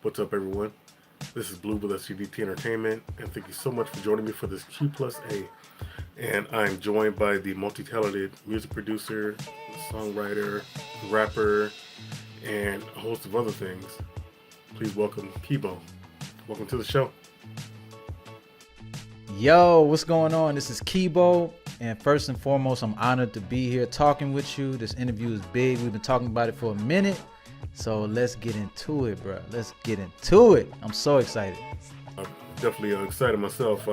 What's up, everyone? This is Blue with SDGT Entertainment, and thank you so much for joining me for this Q plus A. And I'm joined by the multi-talented music producer, songwriter, rapper, and a host of other things. Please welcome Keybeaux. Welcome to the show. Yo, what's going on? This is Keybeaux, and first and foremost, I'm honored to be here talking with you. This interview is big. We've been talking about it for a minute, so let's get into it, bro. Let's get into it. I'm so excited. I'm definitely excited myself.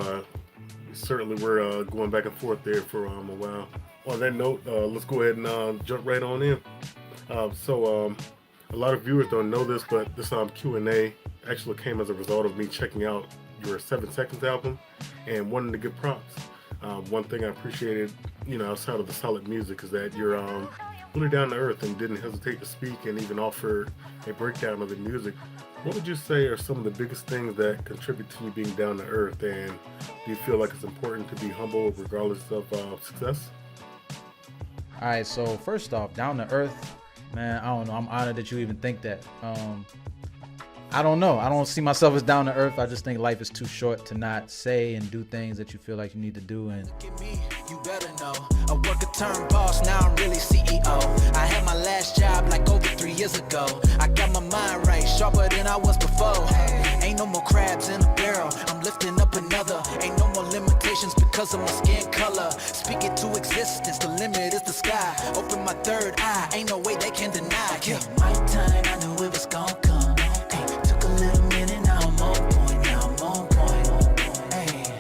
Certainly, we're going back and forth there for a while. On that note, let's go ahead and jump right on in. A lot of viewers don't know this, but this Q&A actually came as a result of me checking out your 7 Seconds album and wanting to give props. One thing I appreciated, outside of the solid music, is that you're really down to earth and didn't hesitate to speak and even offer a breakdown of the music. What would you say are some of the biggest things that contribute to you being down to earth, and do you feel like it's important to be humble regardless of success? All right, so first off, down to earth, man, I don't know. I'm honored that you even think that. I don't know. I don't see myself as down to earth. I just think life is too short to not say and do things that you feel like you need to do. And look at me, you better know. I work a turn boss, now I'm really CEO. I had my last job like over 3 years ago. I got my mind right, sharper than I was before. Ain't no more crabs in a barrel, I'm lifting up another. Ain't no more limitations because of my skin color. Speak it to existence, the limit is the sky. Open my third eye, ain't no way they can deny. Yeah, my time, I knew it was gonna come. Took a little minute, now I'm on point, now I'm on point. Hey,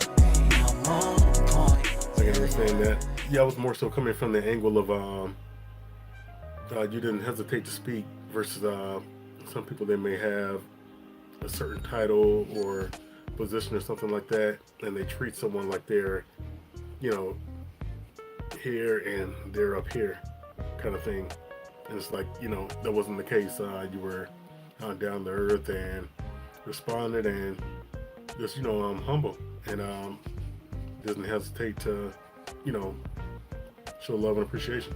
now I'm on point. I can understand that. Yeah, I was more so coming from the angle of you didn't hesitate to speak versus some people, they may have a certain title or position or something like that, and they treat someone like they're, here and they're up here kind of thing. And it's like, that wasn't the case. You were down to earth and responded and just, humble and doesn't hesitate to, show love and appreciation.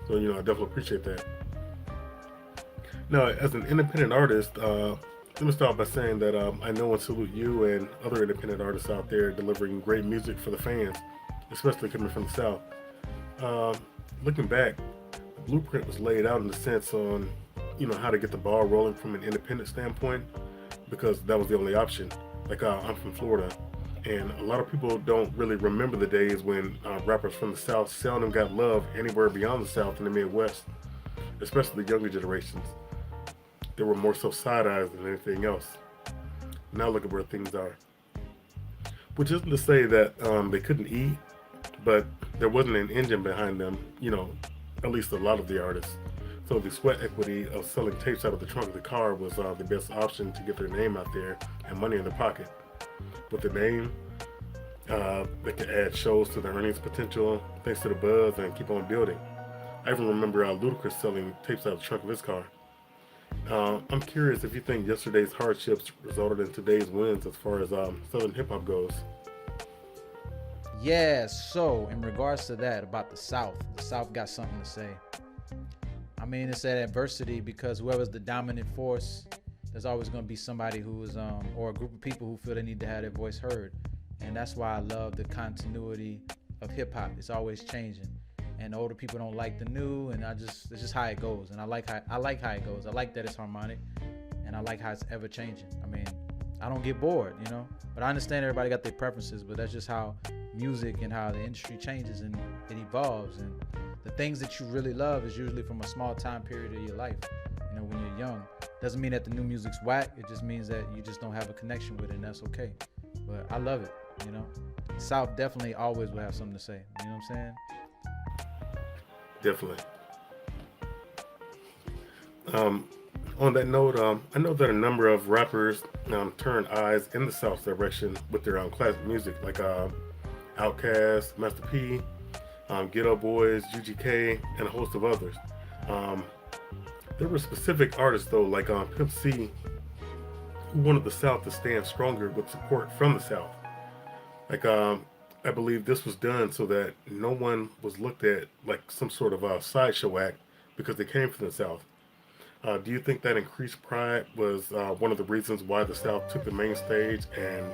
So, I definitely appreciate that. Now, as an independent artist, let me start by saying that I know and salute you and other independent artists out there delivering great music for the fans, especially coming from the South. Looking back, the blueprint was laid out in the sense on, how to get the ball rolling from an independent standpoint, because that was the only option. Like, I'm from Florida, and a lot of people don't really remember the days when rappers from the South seldom got love anywhere beyond the South in the Midwest, especially the younger generations. They were more so side-eyes than anything else. Now look at where things are. Which isn't to say that they couldn't eat, but there wasn't an engine behind them, at least a lot of the artists. So the sweat equity of selling tapes out of the trunk of the car was the best option to get their name out there and money in their pocket. With the name, they could add shows to their earnings potential thanks to the buzz and keep on building. I even remember Ludacris selling tapes out of the trunk of his car. I'm curious if you think yesterday's hardships resulted in today's wins as far as Southern hip hop goes. yeah, so in regards to that about the South got something to say. I mean, it's that adversity, because whoever's the dominant force, there's always going to be somebody who is, or a group of people who feel they need to have their voice heard. And that's why I love the continuity of hip hop. It's always changing. And the older people don't like the new, and it's just how it goes. And I like how it goes. I like that it's harmonic, and I like how it's ever changing. I mean, I don't get bored, but I understand everybody got their preferences, but that's just how music and how the industry changes and it evolves. And the things that you really love is usually from a small time period of your life. When you're young, doesn't mean that the new music's whack. It just means that you just don't have a connection with it, and that's okay. But I love it. South definitely always will have something to say. You know what I'm saying? Definitely. On that note, I know that a number of rappers turn eyes in the South's direction with their classic music, like Outkast, Master P, Ghetto Boys, UGK, and a host of others. There were specific artists, though, like Pimp C, who wanted the South to stand stronger with support from the South. Like, I believe this was done so that no one was looked at like some sort of sideshow act because they came from the South. Do you think that increased pride was one of the reasons why the South took the main stage? And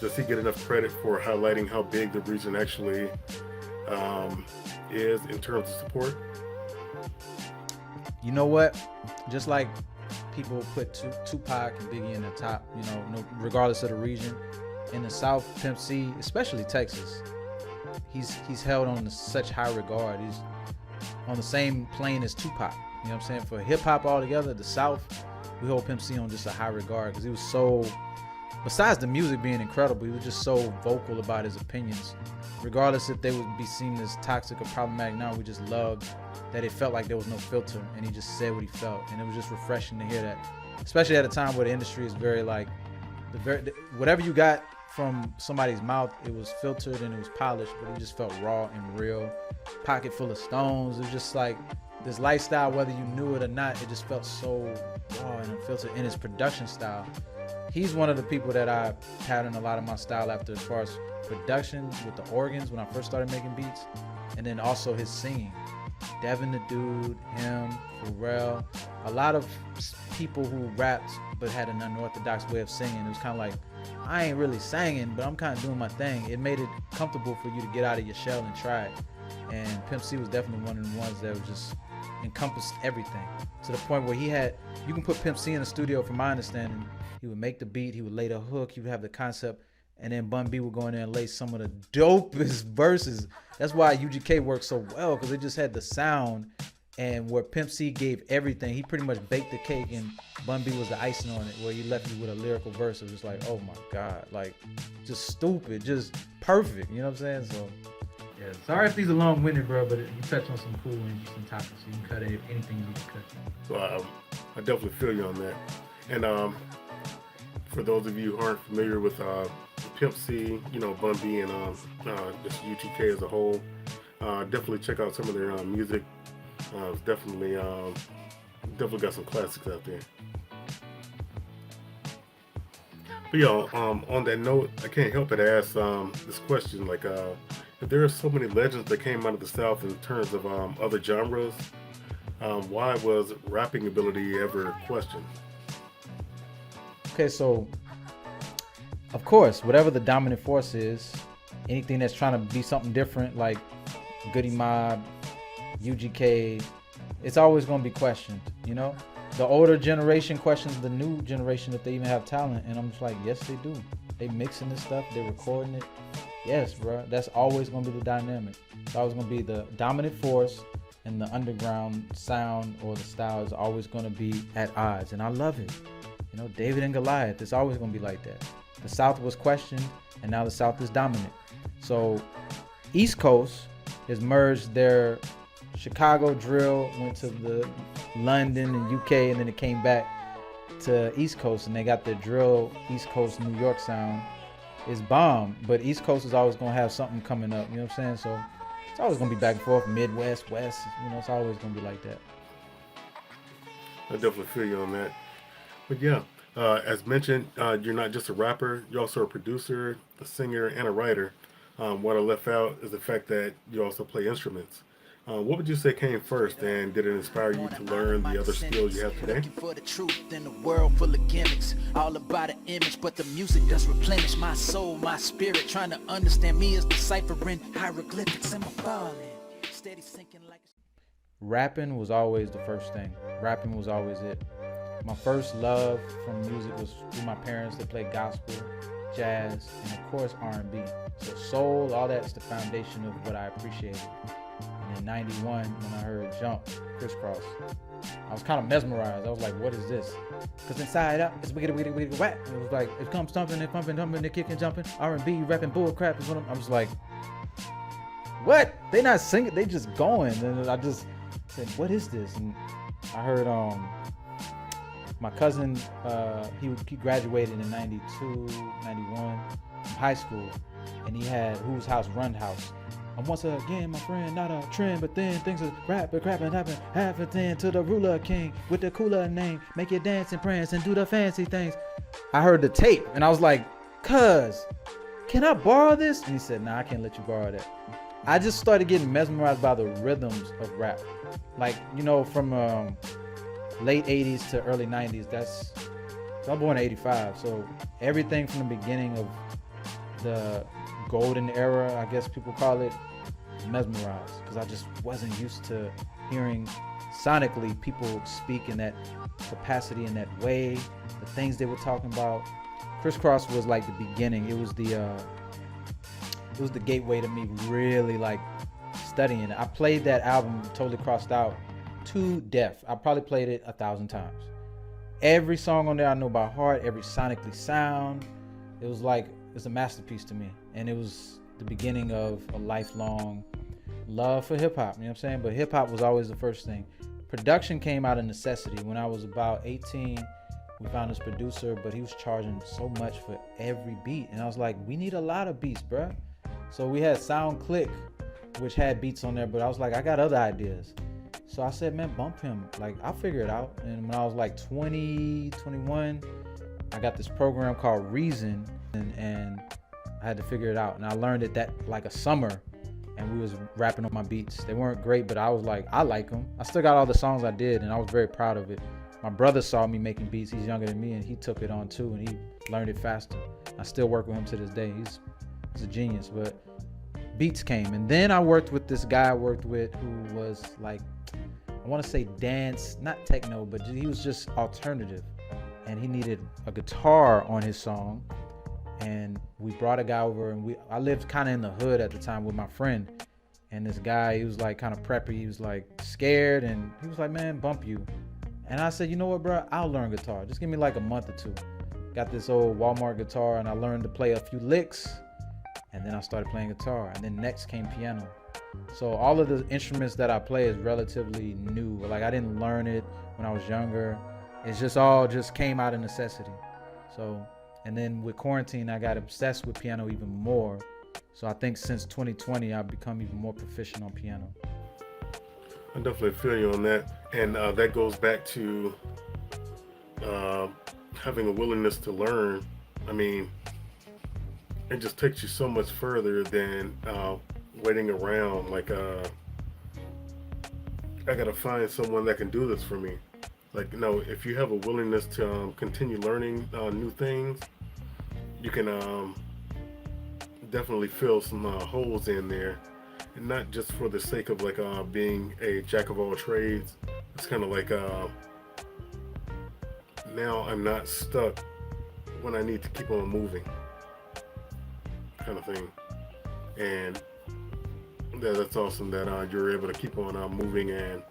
does he get enough credit for highlighting how big the region actually is in terms of support? You know what? Just like people put Tupac and Biggie in the top, you know, regardless of the region. In the South, Pimp C, especially Texas, he's held on such high regard. He's on the same plane as Tupac. You know what I'm saying? For hip hop altogether, the South, we hold Pimp C on just a high regard because he was so, besides the music being incredible, he was just so vocal about his opinions. Regardless if they would be seen as toxic or problematic now, we just loved that it felt like there was no filter and he just said what he felt. And it was just refreshing to hear that, especially at a time where the industry is very like, whatever you got from somebody's mouth, it was filtered and it was polished, but it just felt raw and real. Pocket full of stones. It was just like this lifestyle, whether you knew it or not, it just felt so raw and unfiltered in his production style. He's one of the people that I patterned a lot of my style after as far as production with the organs when I first started making beats, and then also his singing. Devin the Dude, him, Pharrell, a lot of people who rapped but had an unorthodox way of singing. It was kind of like, I ain't really singing, but I'm kind of doing my thing. It made it comfortable for you to get out of your shell and try it. And Pimp C was definitely one of the ones that was just encompassed everything to the point where you can put Pimp C in the studio, from my understanding. He would make the beat, he would lay the hook, he would have the concept, and then Bun B would go in there and lay some of the dopest verses. That's why UGK worked so well, because it just had the sound, and where Pimp C gave everything. He pretty much baked the cake, and Bun B was the icing on it, where he left you with a lyrical verse. It was just like, oh my God, like, just stupid, just perfect, you know what I'm saying? So, yeah, sorry if these are long-winded, bro, but you touched on some cool and interesting topics, so you can cut anything you can cut. So I definitely feel you on that. And for those of you who aren't familiar with Pimp C, you know, Bun B and just UGK as a whole, definitely check out some of their music. It's definitely got some classics out there. But on that note, I can't help but ask this question: like, if there are so many legends that came out of the South in terms of other genres, why was rapping ability ever questioned? Okay, so of course, whatever the dominant force is, anything that's trying to be something different, like Goody Mob, UGK, it's always going to be questioned, you know? The older generation questions the new generation if they even have talent, and I'm just like, yes, they do. They mixing this stuff, they're recording it. Yes, bro, that's always going to be the dynamic. It's always going to be the dominant force, and the underground sound or the style is always going to be at odds, and I love it. You know, David and Goliath, it's always going to be like that. The South was questioned, and now the South is dominant. So East Coast has merged their Chicago drill, went to the London and UK, and then it came back to East Coast, and they got their drill East Coast New York sound. Is bomb, but East Coast is always going to have something coming up, you know what I'm saying? So it's always going to be back and forth, Midwest, West, you know, it's always going to be like that. I definitely feel you on that. But yeah, as mentioned, you're not just a rapper, you're also a producer, a singer, and a writer. What I left out is the fact that you also play instruments. What would you say came first, and did it inspire you to learn the other skills you have today? Looking for the truth in a world full of gimmicks, all about an image, but the music does replenish my soul, my spirit. Trying to understand me is deciphering hieroglyphics. Am I falling? Steady sinking like. Rapping was always the first thing. Rapping was always it. My first love from music was through my parents. They played gospel, jazz, and of course R&B. So soul, all that's the foundation of what I appreciated. And in '91, when I heard Jump, Crisscross, I was kind of mesmerized. I was like, what is this? Because inside out, it's wicked, wicked, wicked, whack. It was like, it comes thumping, they're pumping, thumping, they're kicking, jumping. R&B, rapping, bull crap is what I was like, what? They not singing, they just going. And I just said, what is this? And I heard my cousin, he graduated in 92, 91 from high school, and he had Whose House Run House. And once again, my friend, not a trend, but then things are rapping, crapping, happen, half a 10 to the ruler king with the cooler name. Make you dance and prance and do the fancy things. I heard the tape, and I was like, cuz, can I borrow this? And he said, nah, I can't let you borrow that. I just started getting mesmerized by the rhythms of rap. Like, you know, from late 80s to early 90s. So I'm born in 85. So everything from the beginning of the golden era, I guess people call it, mesmerized, because I just wasn't used to hearing sonically people speak in that capacity, in that way, the things they were talking about. Crisscross was like the beginning. It was the gateway to me really like studying it. I played that album Totally Crossed Out to death. I probably played it 1,000 times. Every song on there I know by heart, every sonically sound. It was like, it's a masterpiece to me. And it was the beginning of a lifelong love for hip hop, you know what I'm saying? But hip hop was always the first thing. Production came out of necessity. When I was about 18, we found this producer, but he was charging so much for every beat. And I was like, we need a lot of beats, bruh. So we had Sound Click, which had beats on there, but I was like, I got other ideas. So I said, man, bump him. Like, I'll figure it out. And when I was like 20, 21, I got this program called Reason, and I had to figure it out. And I learned it that like a summer, and we was rapping on my beats. They weren't great, but I was like, I like them. I still got all the songs I did, and I was very proud of it. My brother saw me making beats. He's younger than me, and he took it on too, and he learned it faster. I still work with him to this day. He's a genius, but beats came. And then I worked with this guy I worked with who was like, I want to say dance, not techno, but he was just alternative. And he needed a guitar on his song. And we brought a guy over, and I lived kind of in the hood at the time with my friend. And this guy, he was like kind of preppy. He was like scared, and he was like, man, bump you. And I said, you know what, bro? I'll learn guitar. Just give me like a month or two. Got this old Walmart guitar, and I learned to play a few licks. And then I started playing guitar. And then next came piano. So all of the instruments that I play is relatively new. Like, I didn't learn it when I was younger. It's just all just came out of necessity. So, and then with quarantine, I got obsessed with piano even more. So I think since 2020, I've become even more proficient on piano. I definitely feel you on that. And that goes back to having a willingness to learn. I mean, it just takes you so much further than waiting around. Like, I gotta find someone that can do this for me. Like, no, if you have a willingness to continue learning new things, you can definitely fill some holes in there. And not just for the sake of like being a jack of all trades. It's kind of like now I'm not stuck when I need to keep on moving, kind of thing. And that's awesome that you're able to keep on moving and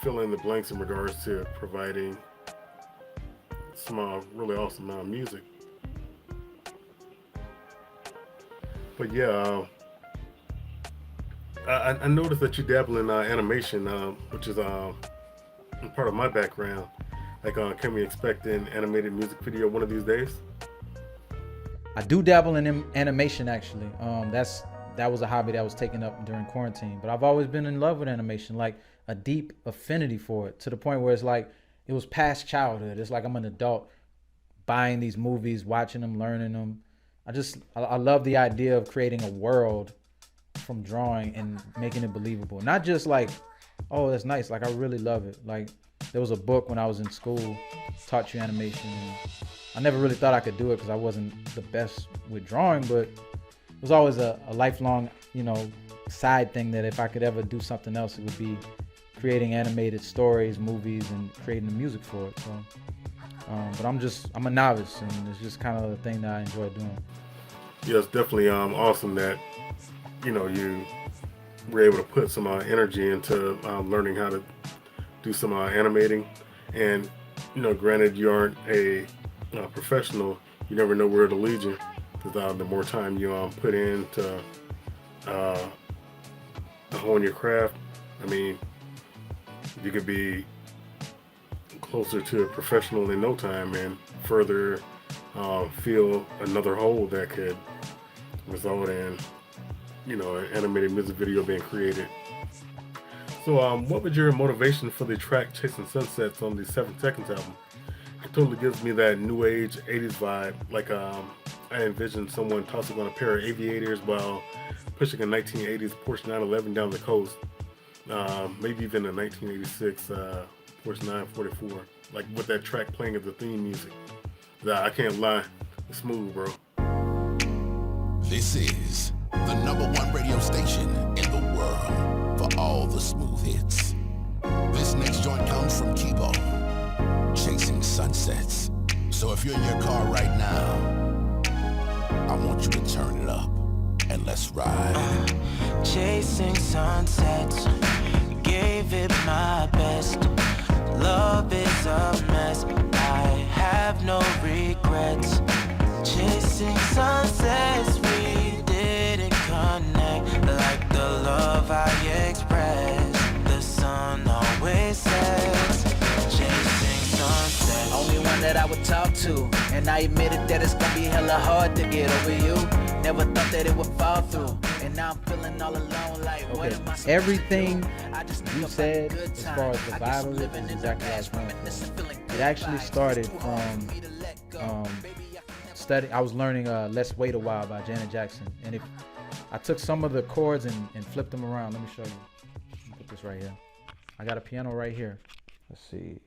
fill in the blanks in regards to providing some really awesome music. But yeah, I noticed that you dabble in animation, which is part of my background. Like, can we expect an animated music video one of these days? I do dabble in animation, actually. That was a hobby that was taken up during quarantine. But I've always been in love with animation, like a deep affinity for it, to the point where it's like it was past childhood. It's like I'm an adult buying these movies, watching them, learning them. I love the idea of creating a world from drawing and making it believable. Not just like, oh, that's nice. Like, I really love it. Like, there was a book when I was in school, taught you animation. And I never really thought I could do it because I wasn't the best with drawing, but it was always a lifelong, side thing that if I could ever do something else, it would be creating animated stories, movies, and creating the music for it. So, but I'm a novice, and it's just kind of the thing that I enjoy doing. Yeah, it's definitely awesome that you were able to put some energy into learning how to do some animating. And granted, you aren't a professional. You never know where it'll lead you. Because the more time you put in to hone your craft, I mean, you could be closer to a professional in no time and further fill another hole that could result in an animated music video being created. So what was your motivation for the track Chasin Sunsets on the 7 Seconds album? It totally gives me that new age 80s vibe. Like, I envisioned someone tossing on a pair of aviators while pushing a 1980s Porche 911 down the coast. Maybe even a 1986 Porche 944. Like with that track playing as the theme music. That I can't lie, it's smooth, bro. This is the #1 radio station in the world for all the smooth hits. This next joint comes from Keybeaux, Chasin Sunsets. So if you're in your car right now, I want you to turn it up and let's ride. Chasing sunsets, gave it my best. Love is a mess, I have no regrets. Chasing sunsets, we didn't connect like the love I expressed. The sun always sets. Chasing sunsets, only one that I would talk to, and I admitted that it's gonna be hella hard to get over you. Never thought that it would fall through, and now I'm feeling all alone. Like, what am I supposed Everything to do? I just you said as far as the vibe of it is exactly how it's going. It actually started from I was learning Let's Wait a While by Janet Jackson, and if I took some of the chords and flipped them around. Let me show you. Put this right here. I got a piano right here. Let's see.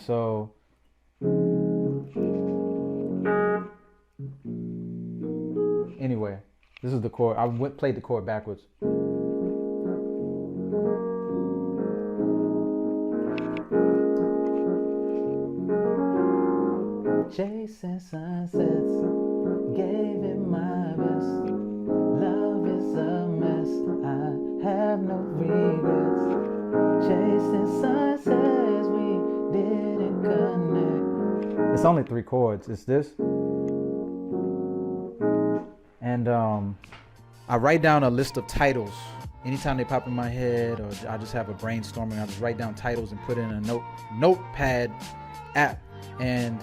So anyway, this is the chord. I played the chord backwards. Chasing sunsets, gave it my best. Love is a mess, I have no regrets. Chasing sunsets, we didn't connect. It's only 3 chords. It's this. And I write down a list of titles. Anytime they pop in my head, or I just have a brainstorming, I just write down titles and put it in a notepad app. And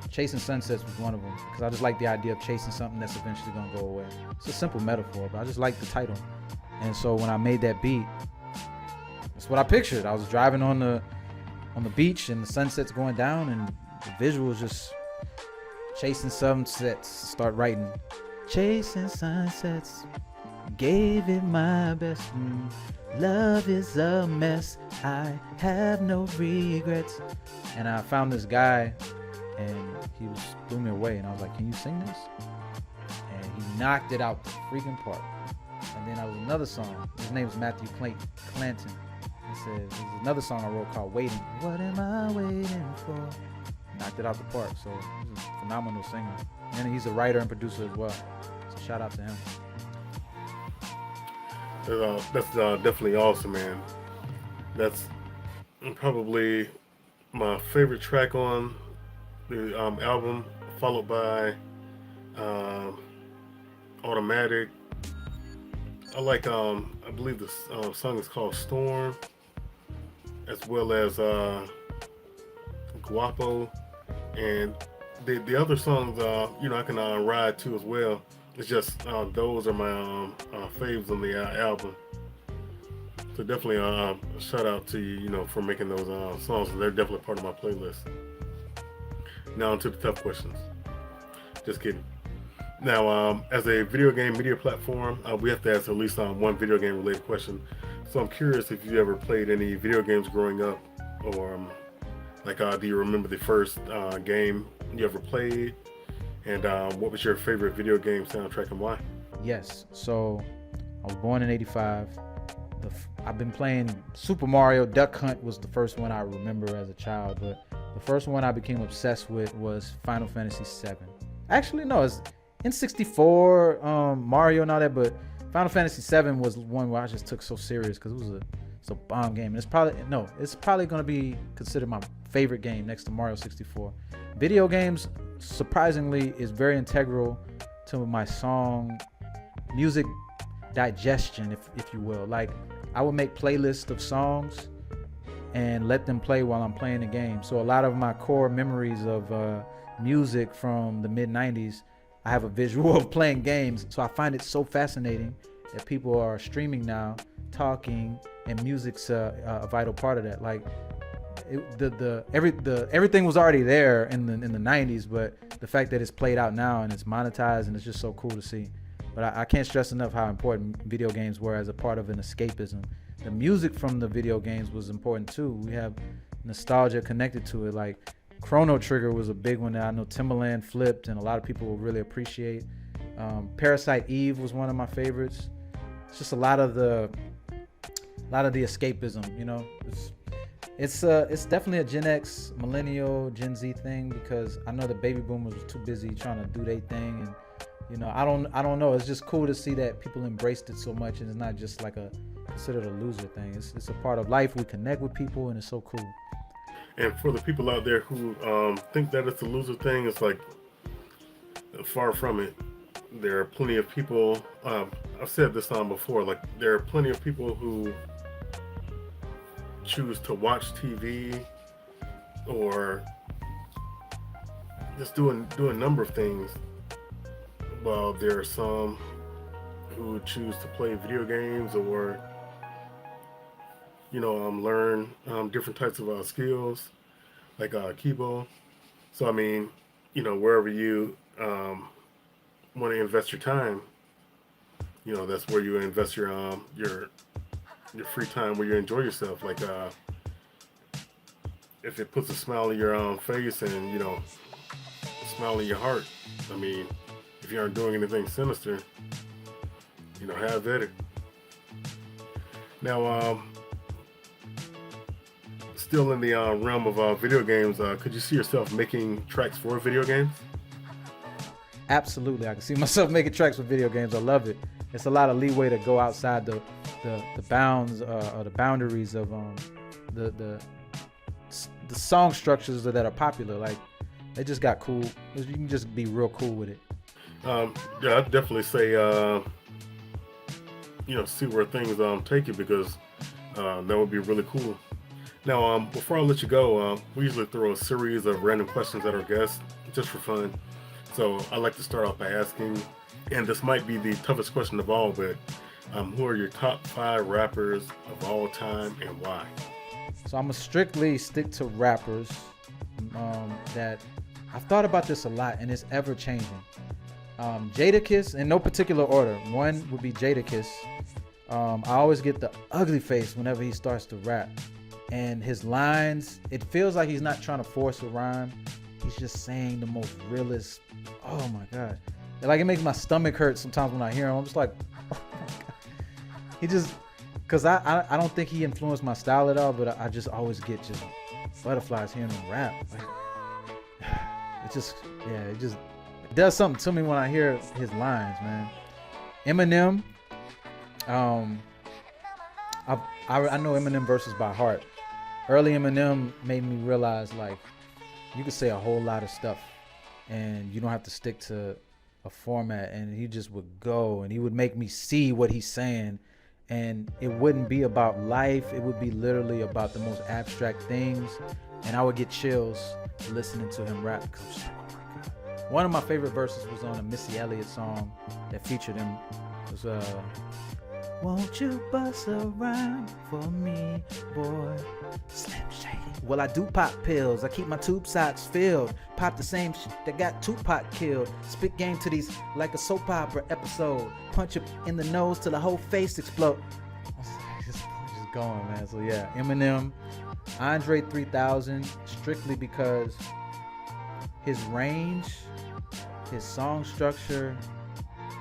Chasing Sunsets was one of them, because I just like the idea of chasing something that's eventually gonna go away. It's a simple metaphor, but I just like the title. And so when I made that beat, that's what I pictured. I was driving on the beach and the sunset's going down, and the visual is just chasing sunsets. Start writing. Chasing sunsets, gave it my best. Love is a mess, I have no regrets. And I found this guy, and he blew me away, and I was like, can you sing this? And he knocked it out the freaking park. And then there was another song. His name is Matthew Clanton. He says, there's another song I wrote called Waiting. What am I waiting for? Knocked it out the park. So he's a phenomenal singer. And he's a writer and producer as well. So shout out to him. That's definitely awesome, man. That's probably my favorite track on the album, followed by Automatic. I like, I believe this song is called Storm, as well as Guapo, and the other songs, I can ride to as well. It's just those are my faves on the album. So definitely shout out to you, for making those songs. They're definitely part of my playlist. Now on to the tough questions. Just kidding. Now, as a video game media platform, we have to ask at least one video game related question. So I'm curious if you ever played any video games growing up, or do you remember the first game you ever played? And what was your favorite video game soundtrack and why? Yes. So I was born in '85. I've been playing Super Mario. Duck Hunt was the first one I remember as a child, but the first one I became obsessed with was Final Fantasy VII. Actually, no, it's N64, Mario and all that, but Final Fantasy VII was one where I just took so serious because it was a bomb game. And it's probably going to be considered my favorite game next to Mario 64. Video games, surprisingly, is very integral to my music digestion, if you will. Like, I would make playlists of songs and let them play while I'm playing the game. So a lot of my core memories of music from the mid-90s, I have a visual of playing games. So I find it so fascinating that people are streaming now, talking, and music's a vital part of that. Like, everything was already there in the 90s, but the fact that it's played out now and it's monetized and it's just so cool to see. But I can't stress enough how important video games were as a part of an escapism. The music from the video games was important too. We have nostalgia connected to it. Like Chrono Trigger was a big one that I know Timbaland flipped and a lot of people will really appreciate. Parasite Eve was one of my favorites. It's just a lot of the escapism, you know. It's definitely a Gen X, Millennial, Gen Z thing, because I know the baby boomers were too busy trying to do their thing, and you know, I don't know. It's just cool to see that people embraced it so much, and it's not just like considered a loser thing. It's a part of life. We connect with people, and it's so cool. And for the people out there who think that it's a loser thing, it's like far from it. There are plenty of people. I've said this on before. Like there are plenty of people who choose to watch TV or just do a number of things, while there are some who choose to play video games or learn different types of skills like Keybeaux. So I mean, wherever you want to invest your time, that's where you invest your free time, where you enjoy yourself. Like if it puts a smile on your face and a smile in your heart, I mean, if you aren't doing anything sinister, have at it. Now still in the realm of video games, could you see yourself making tracks for video games? Absolutely, I can see myself making tracks for video games. I love it. It's a lot of leeway to go outside the bounds or the boundaries of the song structures that are popular. Like they just got cool. You can just be real cool with it. Yeah, I'd definitely say see where things take you, because that would be really cool. Now, before I let you go, we usually throw a series of random questions at our guests just for fun. So I like to start off by asking, and this might be the toughest question of all, but who are your top 5 rappers of all time and why? So I'm gonna strictly stick to rappers that I've thought about this a lot, and it's ever changing. Jadakiss, in no particular order. One would be Jadakiss. I always get the ugly face whenever he starts to rap, and his lines, it feels like he's not trying to force a rhyme. He's just saying the most realest. Oh my god, like it makes my stomach hurt sometimes when I hear him. I'm just like, oh my god. He just, cause I don't think he influenced my style at all, but I just always get just butterflies hearing him rap. Like, it does something to me when I hear his lines, man. Eminem, I know Eminem verses by heart. Early Eminem made me realize, like, you could say a whole lot of stuff and you don't have to stick to a format, and he just would go and he would make me see what he's saying, and it wouldn't be about life. It would be literally about the most abstract things, and I would get chills listening to him rap. One of my favorite verses was on a Missy Elliott song that featured him. It was won't you bust a rhyme for me, boy? Slim Shady. Well, I do pop pills. I keep my tube socks filled. Pop the same shit that got Tupac killed. Spit game to these like a soap opera episode. Punch it in the nose till the whole face explode. Just going, man. So yeah, Eminem, Andre 3000, strictly because his range, his song structure,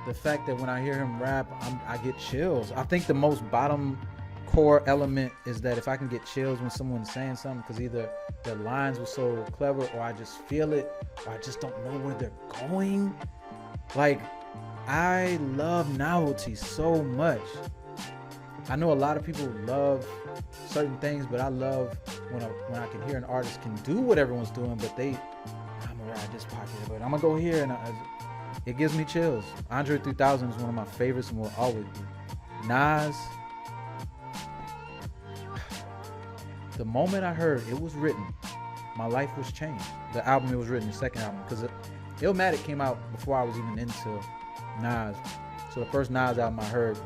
the fact that when I hear him rap, I get chills. I think the most bottom core element is that if I can get chills when someone's saying something, because either their lines were so clever, or I just feel it, or I just don't know where they're going. Like, I love novelty so much. I know a lot of people love certain things, but I love when I can hear an artist can do what everyone's doing, but I'm gonna ride this pocket, but I'm gonna go here, and it gives me chills. Andre 3000 is one of my favorites and will always be. Nas, the moment I heard it was written, my life was changed. The album it was written, the second album, because Illmatic came out before I was even into Nas. So the first Nas album I heard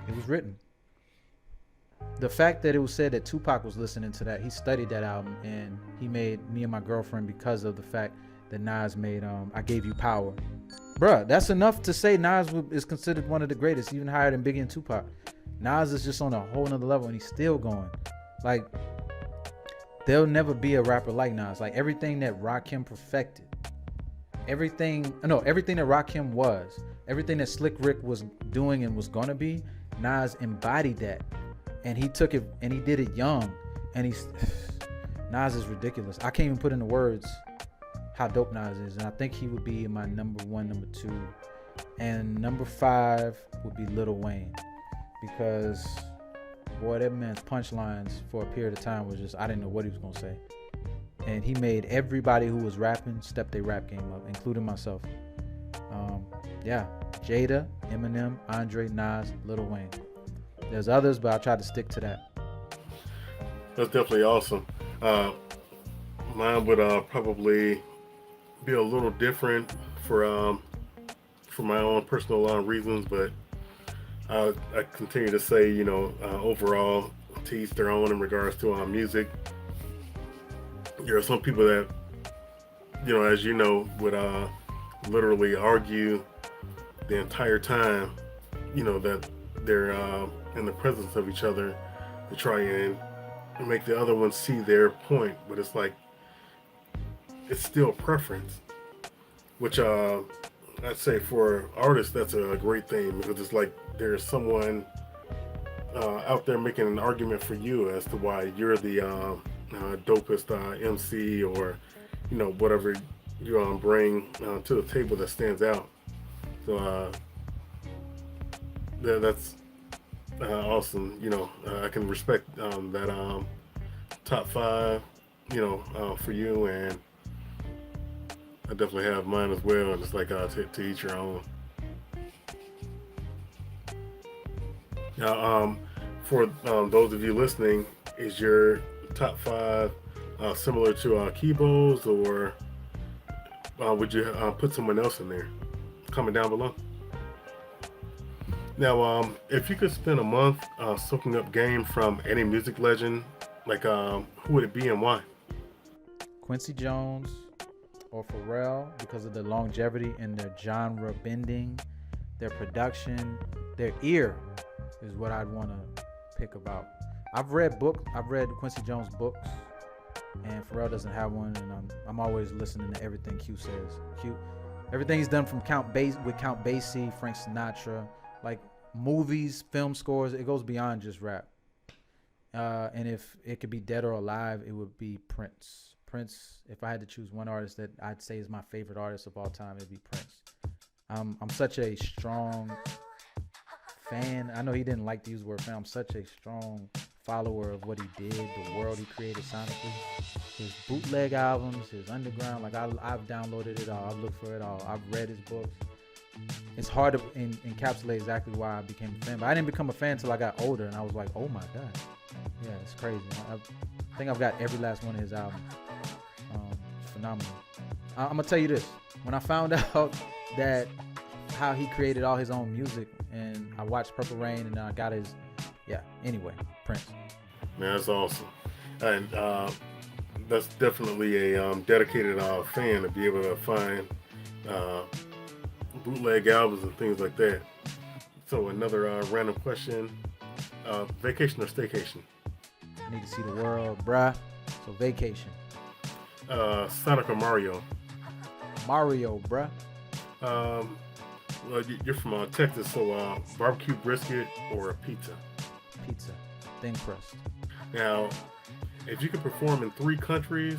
it was written. the fact that it was said that Tupac was listening to that, he studied that album, and he made Me and My Girlfriend because of the fact that Nas made I Gave You Power. Bruh, that's enough to say Nas is considered one of the greatest, even higher than Biggie and Tupac. Nas is just on a whole nother level, and he's still going. Like, there'll never be a rapper like Nas. Like, everything that Rakim perfected, everything that Rakim was, everything that Slick Rick was doing and was gonna be, Nas embodied that, and he took it and he did it young, and Nas is ridiculous. I can't even put into words how dope Nas is, and I think he would be my number 1, number 2, and number 5 would be Lil Wayne, because boy, that man's punchlines for a period of time was just, I didn't know what he was gonna say, and he made everybody who was rapping step their rap game up, including myself. Yeah, Jada, Eminem, Andre, Nas, Lil Wayne. There's others, but I tried to stick to that. That's definitely awesome. Mine would probably be a little different for my own personal reasons, but I continue to say, overall, to each their own in regards to music. There are some people that, as you know, would literally argue the entire time, that they're in the presence of each other to try and make the other one see their point. But it's like, it's still preference, which I'd say for artists, that's a great thing, because it's like there's someone out there making an argument for you as to why you're the dopest MC, or whatever you bring to the table that stands out. So that's awesome. I can respect that top 5 for you, and I definitely have mine as well, and it's like to each your own. Now, for those of you listening, is your top 5 similar to Keybeaux's, or would you put someone else in there? Comment down below. Now, if you could spend a month soaking up game from any music legend, like who would it be and why? Quincy Jones or Pharrell, because of their longevity and their genre bending, their production, their ear is what I'd want to pick about. I've read Quincy Jones books, and Pharrell doesn't have one, and I'm always listening to everything Q says. Everything he's done from Count Basie, Frank Sinatra, like movies, film scores, it goes beyond just rap. And if it could be dead or alive, it would be Prince. Prince, if I had to choose one artist that I'd say is my favorite artist of all time, it'd be Prince. I'm such a strong fan. I know he didn't like to use the word fan. I'm such a strong follower of what he did, the world he created sonically. His bootleg albums, his underground, like I've downloaded it all. I've looked for it all. I've read his books. It's hard to encapsulate exactly why I became a fan, but I didn't become a fan until I got older, and I was like, oh my God. Yeah, it's crazy. I think I've got every last one of his albums. It's phenomenal. I'm gonna tell you this. When I found out that how he created all his own music, and I watched Purple Rain, and I got his, anyway, Prince. Man, that's awesome. And that's definitely a dedicated fan to be able to find bootleg albums and things like that. So another random question, vacation or staycation? I need to see the world, bruh. So vacation. Sonic or Mario? Mario, bruh. Well, you're from Texas, so barbecue brisket or pizza? Pizza, thin crust. Now, if you could perform in 3 countries,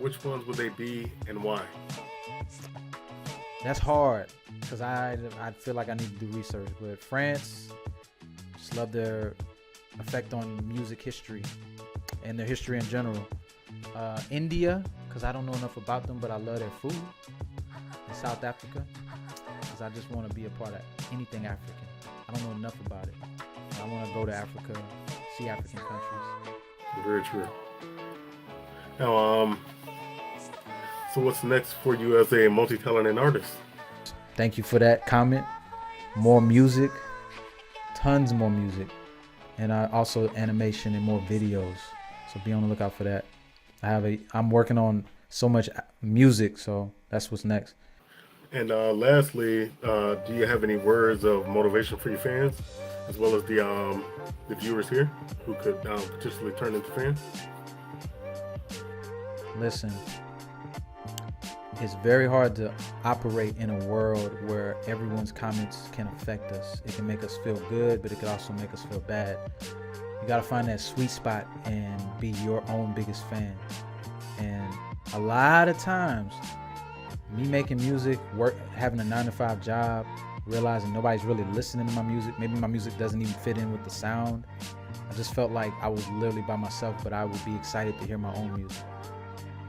which ones would they be and why? That's hard, because I feel like I need to do research. But France, just love their effect on music history and their history in general. India, because I don't know enough about them, but I love their food. And South Africa, because I just want to be a part of anything African. I don't know enough about it. I want to go to Africa, see African countries. Very true. Now, so what's next for you as a multi-talented artist? Thank you for that comment. More music, tons more music. and also animation and more videos. So be on the lookout for that. I'm working on so much music, so that's what's next. And lastly, do you have any words of motivation for your fans, as well as the viewers here who could potentially turn into fans? Listen, it's very hard to operate in a world where everyone's comments can affect us. It can make us feel good, but it can also make us feel bad. You gotta find that sweet spot and be your own biggest fan. And a lot of times, me making music, having a 9-to-5 job, realizing nobody's really listening to my music. Maybe my music doesn't even fit in with the sound. I just felt like I was literally by myself, but I would be excited to hear my own music.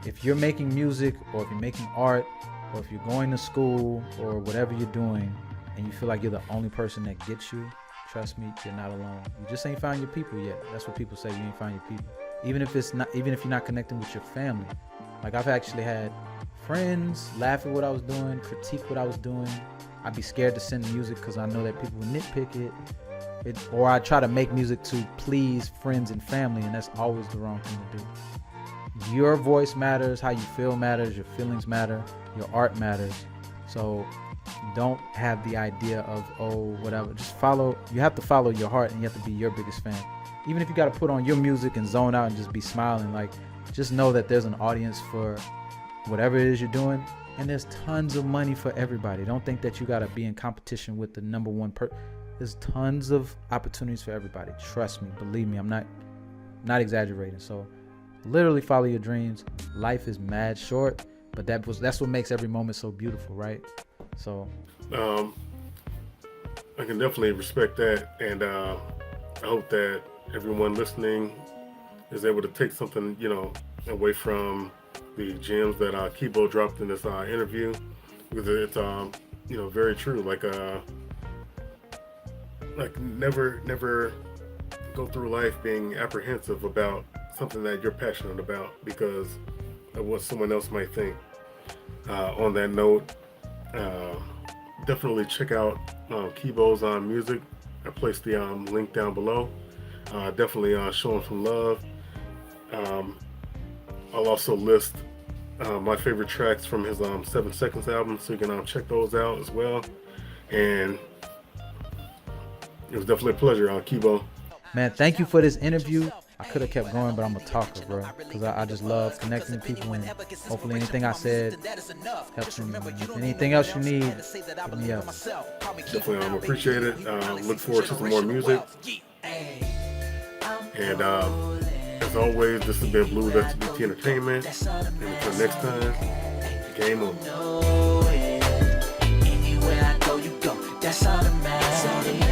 If you're making music, or if you're making art, or if you're going to school, or whatever you're doing, and you feel like you're the only person that gets you, trust me, you're not alone. You just ain't found your people yet. That's what people say, you ain't found your people. Even if you're not connecting with your family. Like, I've actually had friends laugh at what I was doing, critique what I was doing. I'd be scared to send music because I know that people would nitpick it. Or I try to make music to please friends and family, and that's always the wrong thing to do. Your voice matters, how you feel matters, your feelings matter, your art matters. So don't have the idea of, oh, whatever. Just you have to follow your heart, and you have to be your biggest fan. Even if you got to put on your music and zone out and just be smiling, like, just know that there's an audience for whatever it is you're doing, and there's tons of money for everybody. Don't think that you got to be in competition with the number one There's tons of opportunities for everybody. Trust me, believe me, I'm not exaggerating. So literally follow your dreams. Life is mad short, but that's what makes every moment so beautiful, right? So I can definitely respect that, and I hope that everyone listening is able to take something, away from the gems that Keybeaux dropped in this interview, because it's very true. Like never go through life being apprehensive about something that you're passionate about because of what someone else might think. On that note, definitely check out Keybeaux's music. I placed the link down below. Definitely show him some love. I'll also list my favorite tracks from his 7 Seconds album, so you can check those out as well. And it was definitely a pleasure, Keybeaux. Man, thank you for this interview. I could have kept going, but I'm a talker, bro, because I just love connecting with people, and hopefully anything I said helps you. Anything else you need, hit me up. Definitely appreciate it. Look forward to some more music. And as always, this has been Blue SDGT Entertainment. And until next time, game on. Anywhere I go, you go. That's all that matters.